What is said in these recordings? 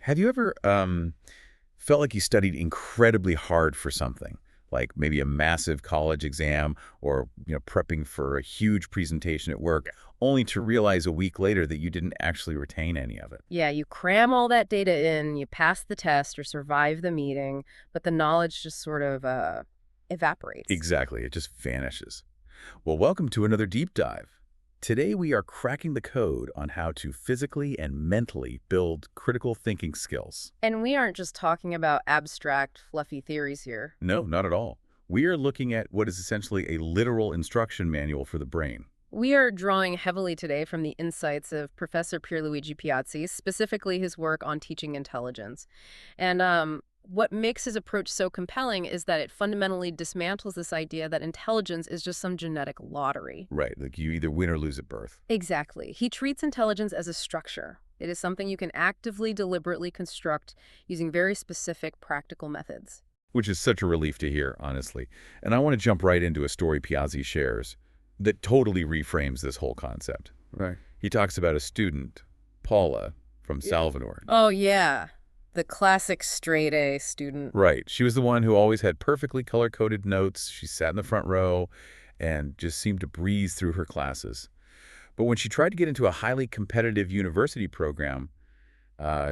Have you ever felt like you studied incredibly hard for something, like maybe a massive college exam or prepping for a huge presentation at work, only to realize a week later that you didn't actually retain any of it? Yeah, you cram all that data in, you pass the test or survive the meeting, but the knowledge just sort of evaporates. Exactly, it just vanishes. Well, welcome to another deep dive. Today we are cracking the code on how to physically and mentally build critical thinking skills. And we aren't just talking about abstract, fluffy theories here. No, not at all. We are looking at what is essentially a literal instruction manual for the brain. We are drawing heavily today from the insights of Professor Pierluigi Piazzi, specifically his work on teaching intelligence. And what makes his approach so compelling is that it fundamentally dismantles this idea that intelligence is just some genetic lottery. Right, like you either win or lose at birth. Exactly. He treats intelligence as a structure. It is something you can actively, deliberately construct using very specific, practical methods. Which is such a relief to hear, honestly. And I want to jump right into a story Piazzi shares that totally reframes this whole concept. Right. He talks about a student, Paula, from Salvador. Oh, yeah. The classic straight A student. Right. She was the one who always had perfectly color-coded notes. She sat in the front row and just seemed to breeze through her classes. But when she tried to get into a highly competitive university program,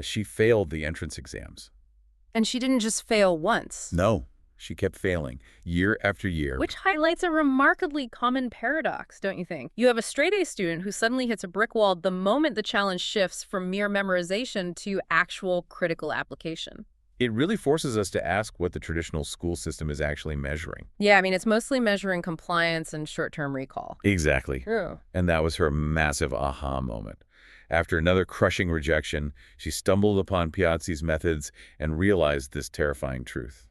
she failed the entrance exams. And she didn't just fail once. No, she kept failing year after year. Which highlights a remarkably common paradox, don't you think? You have a straight-A student who suddenly hits a brick wall the moment the challenge shifts from mere memorization to actual critical application. It really forces us to ask what the traditional school system is actually measuring. Yeah, I mean, it's mostly measuring compliance and short-term recall. Exactly. True. And that was her massive aha moment. After another crushing rejection, she stumbled upon Piazzi's methods and realized this terrifying truth.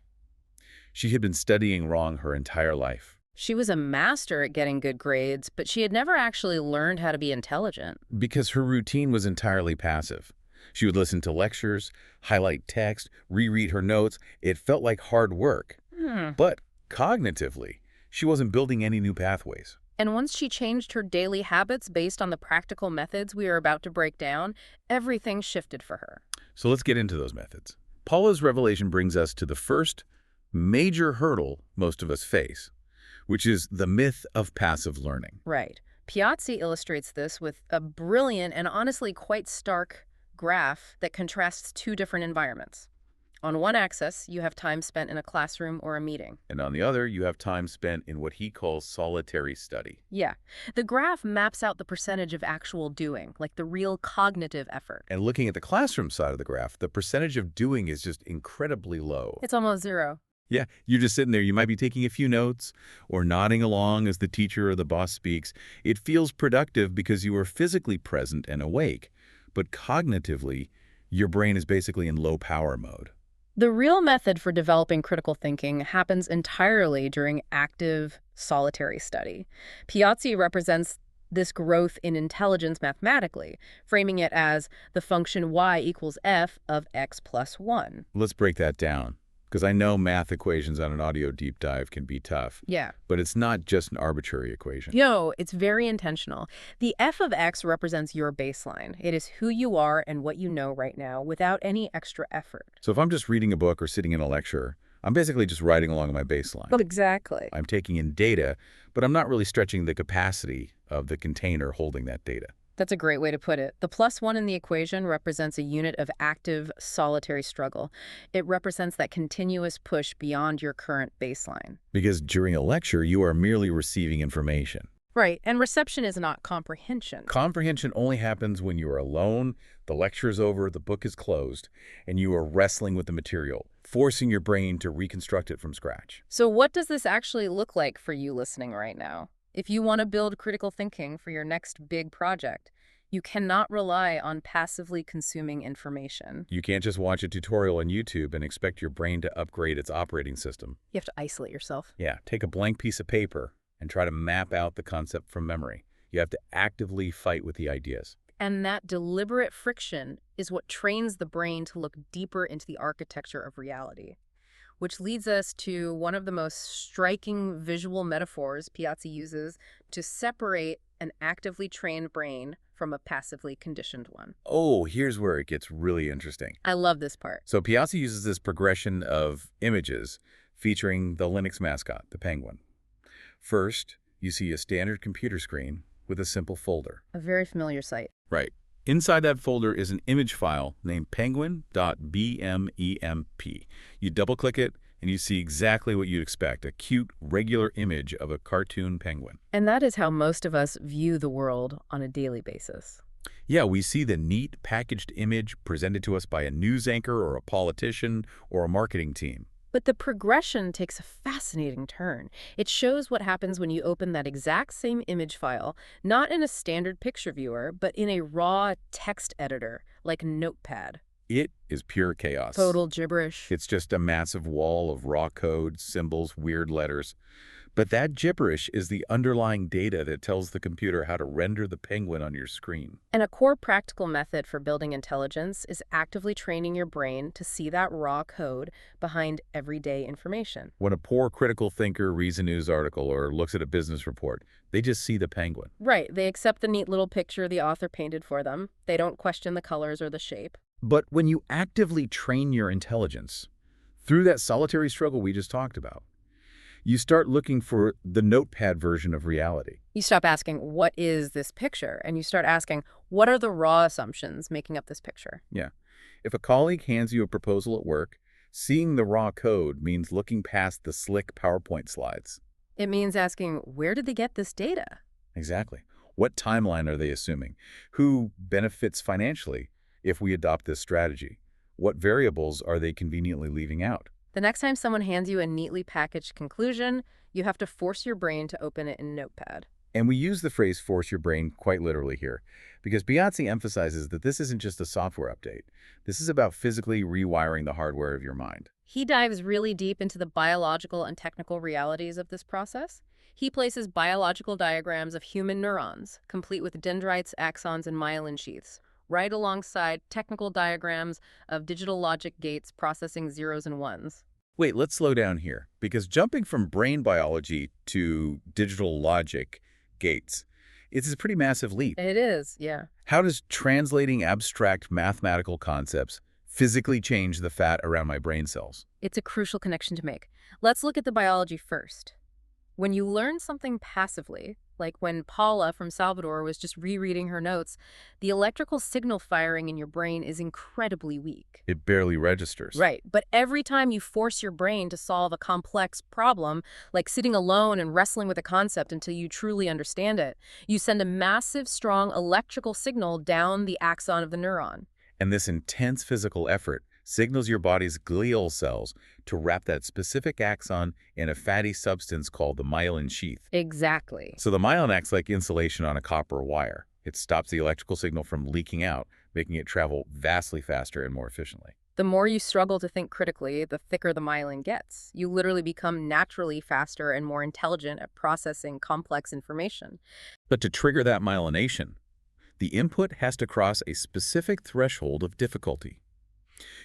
She had been studying wrong her entire life. She was a master at getting good grades, but she had never actually learned how to be intelligent. Because her routine was entirely passive. She would listen to lectures, highlight text, reread her notes. It felt like hard work. But cognitively, she wasn't building any new pathways. And once she changed her daily habits based on the practical methods we are about to break down, everything shifted for her. So let's get into those methods. Paula's revelation brings us to the first major hurdle most of us face, which is the myth of passive learning. Right. Piazzi illustrates this with a brilliant and honestly quite stark graph that contrasts two different environments. On one axis, you have time spent in a classroom or a meeting. And on the other, you have time spent in what he calls solitary study. Yeah. The graph maps out the percentage of actual doing, like the real cognitive effort. And looking at the classroom side of the graph, the percentage of doing is just incredibly low. It's almost zero. Yeah, you're just sitting there. You might be taking a few notes or nodding along as the teacher or the boss speaks. It feels productive because you are physically present and awake. But cognitively, your brain is basically in low power mode. The real method for developing critical thinking happens entirely during active, solitary study. Piazzi represents this growth in intelligence mathematically, framing it as the function y equals f of x plus 1. Let's break that down, because I know math equations on an audio deep dive can be tough. Yeah. But it's not just an arbitrary equation. No, it's very intentional. The f of x represents your baseline. It is who you are and what you know right now without any extra effort. So if I'm just reading a book or sitting in a lecture, I'm basically just riding along my baseline. Exactly. I'm taking in data, but I'm not really stretching the capacity of the container holding that data. That's a great way to put it. The plus one in the equation represents a unit of active, solitary struggle. It represents that continuous push beyond your current baseline. Because during a lecture, you are merely receiving information. Right, and reception is not comprehension. Comprehension only happens when you are alone, the lecture is over, the book is closed, and you are wrestling with the material, forcing your brain to reconstruct it from scratch. So what does this actually look like for you listening right now? If you want to build critical thinking for your next big project, you cannot rely on passively consuming information. You can't just watch a tutorial on YouTube and expect your brain to upgrade its operating system. You have to isolate yourself. Yeah, take a blank piece of paper and try to map out the concept from memory. You have to actively fight with the ideas. And that deliberate friction is what trains the brain to look deeper into the architecture of reality. Which leads us to one of the most striking visual metaphors Piazzi uses to separate an actively trained brain from a passively conditioned one. Oh, here's where it gets really interesting. I love this part. So Piazzi uses this progression of images featuring the Linux mascot, the penguin. First, you see a standard computer screen with a simple folder. A very familiar sight. Right. Inside that folder is an image file named penguin.bmemp. You double-click it, and you see exactly what you'd expect, a cute, regular image of a cartoon penguin. And that is how most of us view the world on a daily basis. Yeah, we see the neat, packaged image presented to us by a news anchor or a politician or a marketing team. But the progression takes a fascinating turn. It shows what happens when you open that exact same image file, not in a standard picture viewer, but in a raw text editor, like Notepad. It is pure chaos. Total gibberish. It's just a massive wall of raw code, symbols, weird letters. But that gibberish is the underlying data that tells the computer how to render the penguin on your screen. And a core practical method for building intelligence is actively training your brain to see that raw code behind everyday information. When a poor critical thinker reads a news article or looks at a business report, they just see the penguin. Right, they accept the neat little picture the author painted for them. They don't question the colors or the shape. But when you actively train your intelligence, through that solitary struggle we just talked about, you start looking for the Notepad version of reality. You stop asking, what is this picture? And you start asking, what are the raw assumptions making up this picture? Yeah. If a colleague hands you a proposal at work, seeing the raw code means looking past the slick PowerPoint slides. It means asking, where did they get this data? Exactly. What timeline are they assuming? Who benefits financially if we adopt this strategy? What variables are they conveniently leaving out? The next time someone hands you a neatly packaged conclusion, you have to force your brain to open it in Notepad. And we use the phrase force your brain quite literally here, because Piazzi emphasizes that this isn't just a software update. This is about physically rewiring the hardware of your mind. He dives really deep into the biological and technical realities of this process. He places biological diagrams of human neurons, complete with dendrites, axons, and myelin sheaths, right alongside technical diagrams of digital logic gates processing zeros and ones. Wait, let's slow down here, because jumping from brain biology to digital logic gates, it's a pretty massive leap. It is, yeah. How does translating abstract mathematical concepts physically change the fat around my brain cells? It's a crucial connection to make. Let's look at the biology first. When you learn something passively, like when Paula from Salvador was just rereading her notes, the electrical signal firing in your brain is incredibly weak. It barely registers. Right, but every time you force your brain to solve a complex problem, like sitting alone and wrestling with a concept until you truly understand it, you send a massive, strong electrical signal down the axon of the neuron. And this intense physical effort signals your body's glial cells to wrap that specific axon in a fatty substance called the myelin sheath. Exactly. So the myelin acts like insulation on a copper wire. It stops the electrical signal from leaking out, making it travel vastly faster and more efficiently. The more you struggle to think critically, the thicker the myelin gets. You literally become naturally faster and more intelligent at processing complex information. But to trigger that myelination, the input has to cross a specific threshold of difficulty.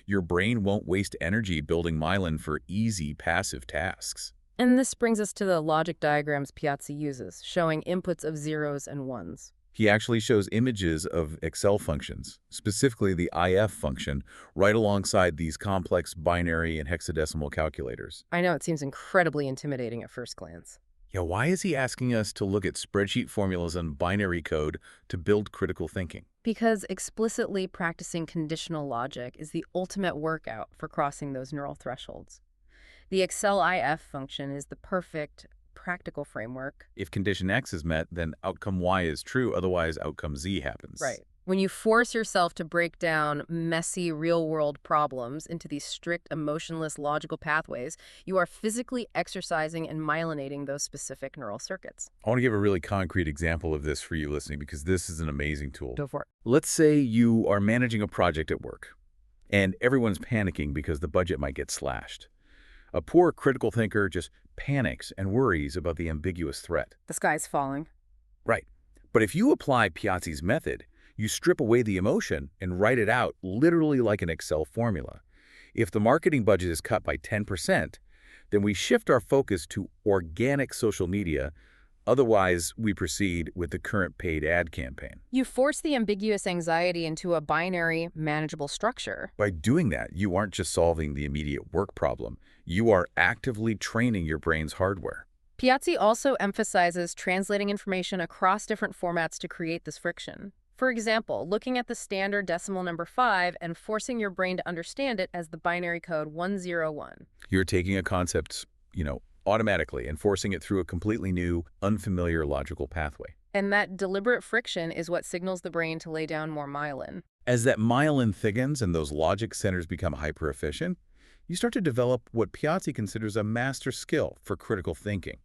Your brain won't waste energy building myelin for easy, passive tasks. And this brings us to the logic diagrams Piazzi uses, showing inputs of zeros and ones. He actually shows images of Excel functions, specifically the IF function, right alongside these complex binary and hexadecimal calculators. I know it seems incredibly intimidating at first glance. Yeah, why is he asking us to look at spreadsheet formulas and binary code to build critical thinking? Because explicitly practicing conditional logic is the ultimate workout for crossing those neural thresholds. The Excel IF function is the perfect practical framework. If condition X is met, then outcome Y is true, otherwise outcome Z happens. Right. When you force yourself to break down messy real-world problems into these strict, emotionless, logical pathways, you are physically exercising and myelinating those specific neural circuits. I want to give a really concrete example of this for you listening, because this is an amazing tool. Go for it. Let's say you are managing a project at work, and everyone's panicking because the budget might get slashed. A poor critical thinker just panics and worries about the ambiguous threat. The sky's falling. Right. But if you apply Piazzi's method, you strip away the emotion and write it out literally like an Excel formula. If the marketing budget is cut by 10%, then we shift our focus to organic social media, Otherwise, we proceed with the current paid ad campaign. You force the ambiguous anxiety into a binary, manageable structure. By doing that, you aren't just solving the immediate work problem. You are actively training your brain's hardware. Piazzi also emphasizes translating information across different formats to create this friction. For example, looking at the standard decimal number 5 and forcing your brain to understand it as the binary code 101. You're taking a concept, automatically and forcing it through a completely new, unfamiliar logical pathway. And that deliberate friction is what signals the brain to lay down more myelin. As that myelin thickens and those logic centers become hyper-efficient, you start to develop what Piazzi considers a master skill for critical thinking,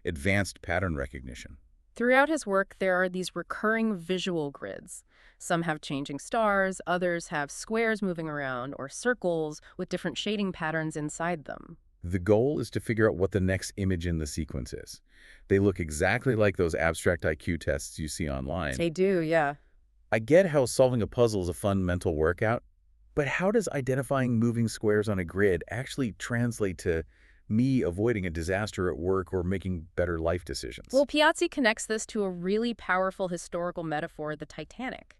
advanced pattern recognition. Throughout his work, there are these recurring visual grids. Some have changing stars, others have squares moving around, or circles with different shading patterns inside them. The goal is to figure out what the next image in the sequence is. They look exactly like those abstract IQ tests you see online. They do, yeah. I get how solving a puzzle is a fun mental workout, but how does identifying moving squares on a grid actually translate to me avoiding a disaster at work or making better life decisions? Well, Piazzi connects this to a really powerful historical metaphor, the Titanic.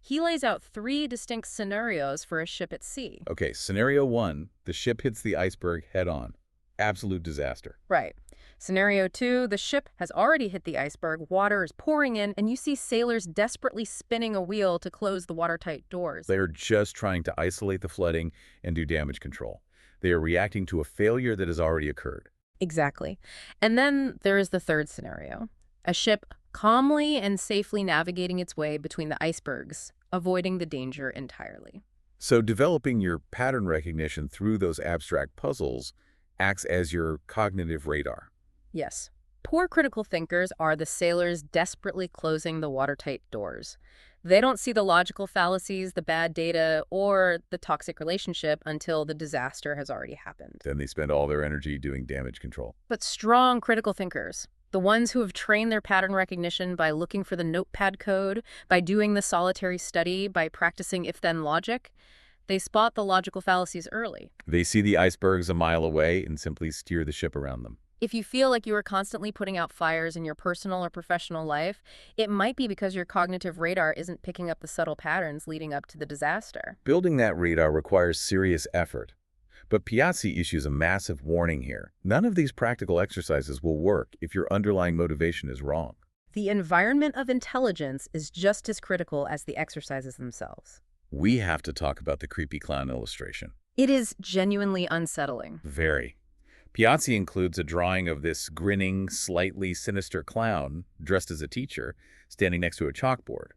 He lays out 3 distinct scenarios for a ship at sea. Okay, scenario 1, the ship hits the iceberg head-on. Absolute disaster. Right. Scenario 2, the ship has already hit the iceberg, water is pouring in, and you see sailors desperately spinning a wheel to close the watertight doors. They are just trying to isolate the flooding and do damage control. They are reacting to a failure that has already occurred. Exactly. And then there is the third scenario. A ship calmly and safely navigating its way between the icebergs, avoiding the danger entirely. So developing your pattern recognition through those abstract puzzles acts as your cognitive radar. Yes. Poor critical thinkers are the sailors desperately closing the watertight doors. They don't see the logical fallacies, the bad data, or the toxic relationship until the disaster has already happened. Then they spend all their energy doing damage control. But strong critical thinkers, the ones who have trained their pattern recognition by looking for the notepad code, by doing the solitary study, by practicing if-then logic, they spot the logical fallacies early. They see the icebergs a mile away and simply steer the ship around them. If you feel like you are constantly putting out fires in your personal or professional life, it might be because your cognitive radar isn't picking up the subtle patterns leading up to the disaster. Building that radar requires serious effort. But Piazzi issues a massive warning here. None of these practical exercises will work if your underlying motivation is wrong. The environment of intelligence is just as critical as the exercises themselves. We have to talk about the creepy clown illustration. It is genuinely unsettling. Very. Piazzi includes a drawing of this grinning, slightly sinister clown, dressed as a teacher, standing next to a chalkboard.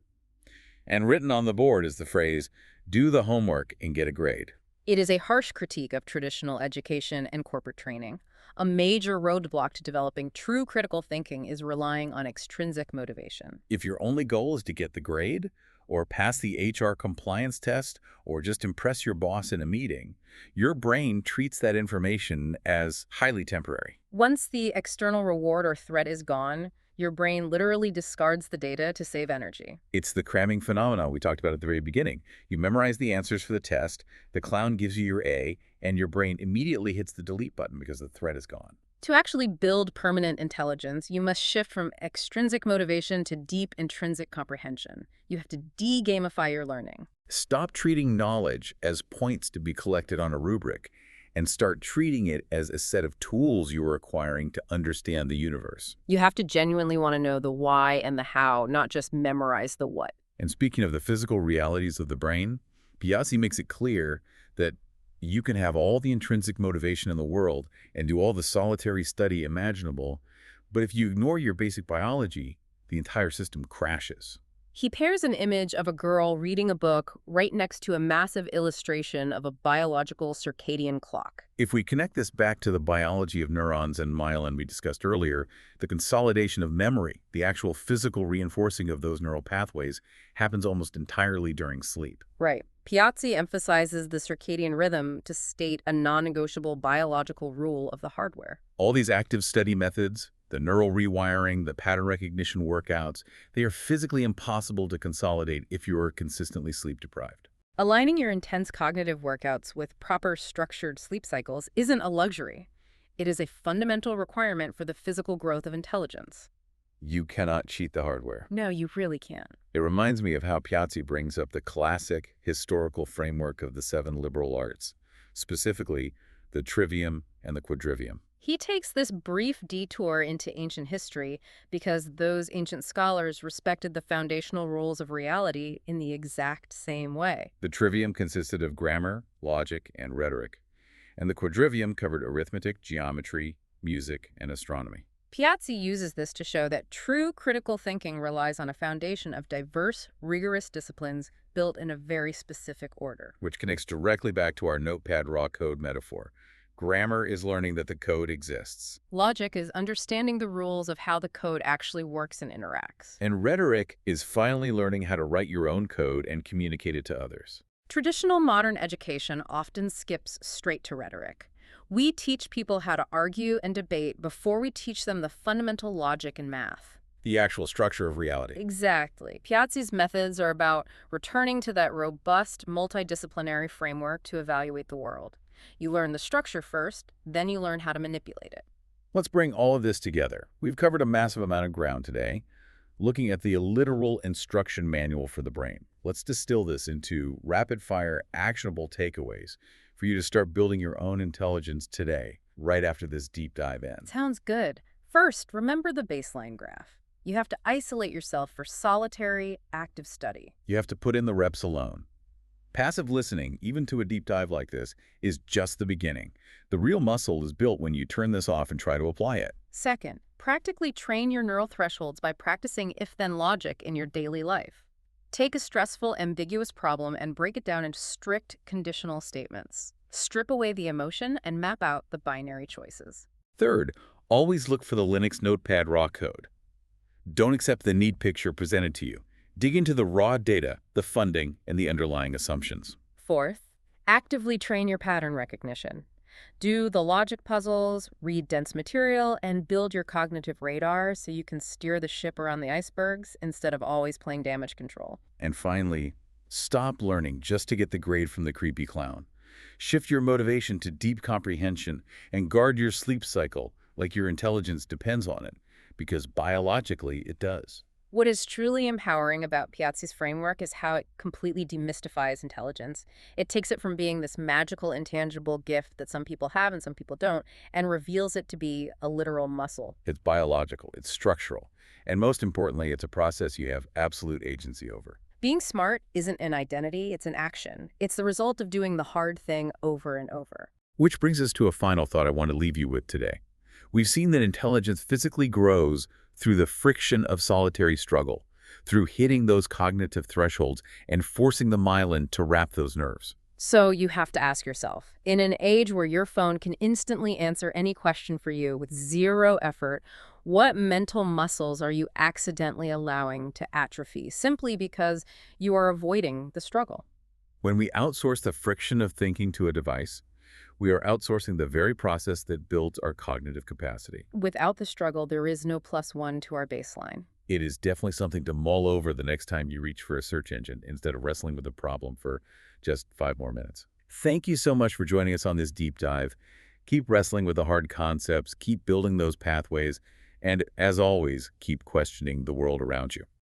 And written on the board is the phrase, "Do the homework and get a grade." It is a harsh critique of traditional education and corporate training. A major roadblock to developing true critical thinking is relying on extrinsic motivation. If your only goal is to get the grade, or pass the HR compliance test, or just impress your boss in a meeting, your brain treats that information as highly temporary. Once the external reward or threat is gone, your brain literally discards the data to save energy. It's the cramming phenomenon we talked about at the very beginning. You memorize the answers for the test, the clown gives you your A, and your brain immediately hits the delete button because the threat is gone. To actually build permanent intelligence, you must shift from extrinsic motivation to deep intrinsic comprehension. You have to de-gamify your learning. Stop treating knowledge as points to be collected on a rubric and start treating it as a set of tools you are acquiring to understand the universe. You have to genuinely want to know the why and the how, not just memorize the what. And speaking of the physical realities of the brain, Piazzi makes it clear that you can have all the intrinsic motivation in the world and do all the solitary study imaginable, but if you ignore your basic biology, the entire system crashes. He pairs an image of a girl reading a book right next to a massive illustration of a biological circadian clock. If we connect this back to the biology of neurons and myelin we discussed earlier, the consolidation of memory, the actual physical reinforcing of those neural pathways, happens almost entirely during sleep. Right. Piazzi emphasizes the circadian rhythm to state a non-negotiable biological rule of the hardware. All these active study methods, the neural rewiring, the pattern recognition workouts, they are physically impossible to consolidate if you are consistently sleep deprived. Aligning your intense cognitive workouts with proper structured sleep cycles isn't a luxury. It is a fundamental requirement for the physical growth of intelligence. You cannot cheat the hardware. No, you really can't. It reminds me of how Piazzi brings up the classic historical framework of the seven liberal arts, specifically the trivium and the quadrivium. He takes this brief detour into ancient history because those ancient scholars respected the foundational rules of reality in the exact same way. The trivium consisted of grammar, logic, and rhetoric, and the quadrivium covered arithmetic, geometry, music, and astronomy. Piazzi uses this to show that true critical thinking relies on a foundation of diverse, rigorous disciplines built in a very specific order. Which connects directly back to our notepad raw code metaphor. Grammar is learning that the code exists. Logic is understanding the rules of how the code actually works and interacts. And rhetoric is finally learning how to write your own code and communicate it to others. Traditional modern education often skips straight to rhetoric. We teach people how to argue and debate before we teach them the fundamental logic in math. The actual structure of reality. Exactly. Piazzi's methods are about returning to that robust, multidisciplinary framework to evaluate the world. You learn the structure first, then you learn how to manipulate it. Let's bring all of this together. We've covered a massive amount of ground today, looking at the literal instruction manual for the brain. Let's distill this into rapid-fire, actionable takeaways for you to start building your own intelligence today, right after this deep dive ends. Sounds good. First, remember the baseline graph. You have to isolate yourself for solitary, active study. You have to put in the reps alone. Passive listening, even to a deep dive like this, is just the beginning. The real muscle is built when you turn this off and try to apply it. Second, practically train your neural thresholds by practicing if-then logic in your daily life. Take a stressful, ambiguous problem and break it down into strict, conditional statements. Strip away the emotion and map out the binary choices. Third, always look for the Linux Notepad raw code. Don't accept the neat picture presented to you. Dig into the raw data, the funding, and the underlying assumptions. Fourth, actively train your pattern recognition. Do the logic puzzles, read dense material, and build your cognitive radar so you can steer the ship around the icebergs instead of always playing damage control. And finally, stop learning just to get the grade from the creepy clown. Shift your motivation to deep comprehension and guard your sleep cycle like your intelligence depends on it, because biologically it does. What is truly empowering about Piazzi's framework is how it completely demystifies intelligence. It takes it from being this magical, intangible gift that some people have and some people don't, and reveals it to be a literal muscle. It's biological, it's structural, and most importantly, it's a process you have absolute agency over. Being smart isn't an identity, it's an action. It's the result of doing the hard thing over and over. Which brings us to a final thought I want to leave you with today. We've seen that intelligence physically grows through the friction of solitary struggle, through hitting those cognitive thresholds and forcing the myelin to wrap those nerves. So you have to ask yourself, in an age where your phone can instantly answer any question for you with zero effort, what mental muscles are you accidentally allowing to atrophy simply because you are avoiding the struggle? When we outsource the friction of thinking to a device, we are outsourcing the very process that builds our cognitive capacity. Without the struggle, there is no +1 to our baseline. It is definitely something to mull over the next time you reach for a search engine instead of wrestling with a problem for just 5 more minutes. Thank you so much for joining us on this deep dive. Keep wrestling with the hard concepts, keep building those pathways, and as always, keep questioning the world around you.